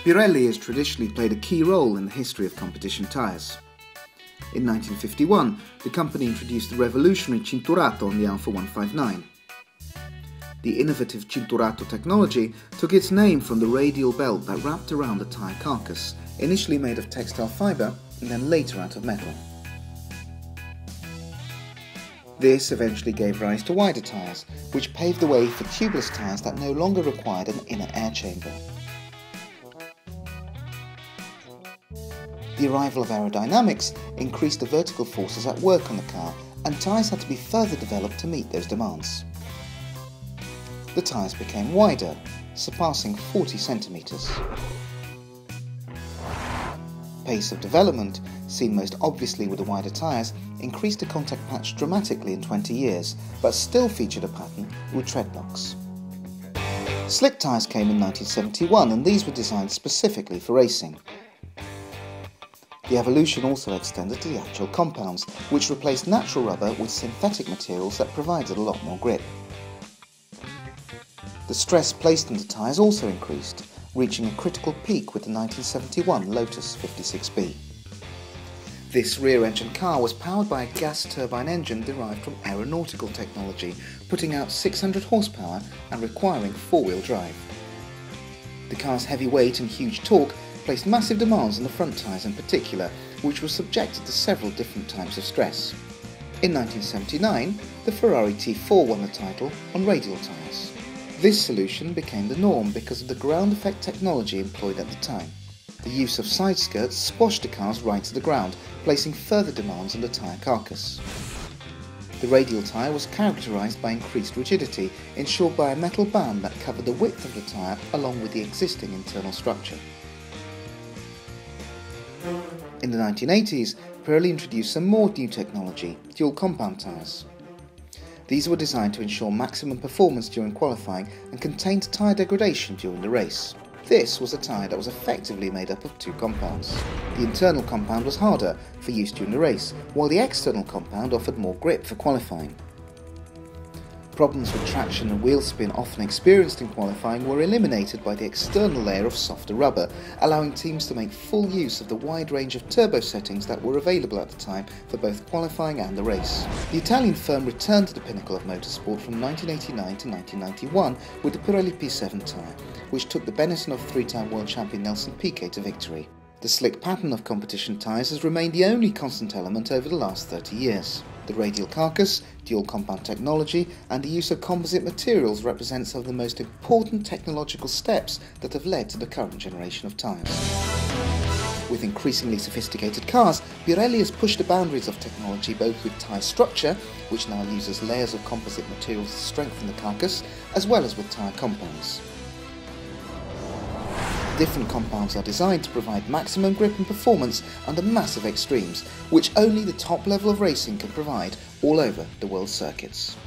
Pirelli has traditionally played a key role in the history of competition tyres. In 1951, the company introduced the revolutionary Cinturato on the Alfa 159. The innovative Cinturato technology took its name from the radial belt that wrapped around the tyre carcass, initially made of textile fibre and then later out of metal. This eventually gave rise to wider tyres, which paved the way for tubeless tyres that no longer required an inner air chamber. The arrival of aerodynamics increased the vertical forces at work on the car, and tyres had to be further developed to meet those demands. The tyres became wider, surpassing 40 centimetres. Pace of development, seen most obviously with the wider tyres, increased the contact patch dramatically in 20 years, but still featured a pattern with tread locks. Slick tyres came in 1971, and these were designed specifically for racing. The evolution also extended to the actual compounds, which replaced natural rubber with synthetic materials that provided a lot more grip. The stress placed on the tyres also increased, reaching a critical peak with the 1971 Lotus 56B. This rear-engine car was powered by a gas turbine engine derived from aeronautical technology, putting out 600 horsepower and requiring four-wheel drive. The car's heavy weight and huge torque placed massive demands on the front tyres in particular, which were subjected to several different types of stress. In 1979, the Ferrari T4 won the title on radial tyres. This solution became the norm because of the ground effect technology employed at the time. The use of side skirts squashed the cars right to the ground, placing further demands on the tyre carcass. The radial tyre was characterised by increased rigidity, ensured by a metal band that covered the width of the tyre along with the existing internal structure. In the 1980s, Pirelli introduced some more new technology, dual compound tyres. These were designed to ensure maximum performance during qualifying and contained tyre degradation during the race. This was a tyre that was effectively made up of two compounds. The internal compound was harder for use during the race, while the external compound offered more grip for qualifying. Problems with traction and wheel spin often experienced in qualifying were eliminated by the external layer of softer rubber, allowing teams to make full use of the wide range of turbo settings that were available at the time for both qualifying and the race. The Italian firm returned to the pinnacle of motorsport from 1989 to 1991 with the Pirelli P7 tyre, which took the Benetton of three-time world champion Nelson Piquet to victory. The slick pattern of competition tyres has remained the only constant element over the last 30 years. The radial carcass, dual compound technology, and the use of composite materials represent some of the most important technological steps that have led to the current generation of tyres. With increasingly sophisticated cars, Pirelli has pushed the boundaries of technology both with tyre structure, which now uses layers of composite materials to strengthen the carcass, as well as with tyre compounds. Different compounds are designed to provide maximum grip and performance under massive extremes, which only the top level of racing can provide all over the world circuits.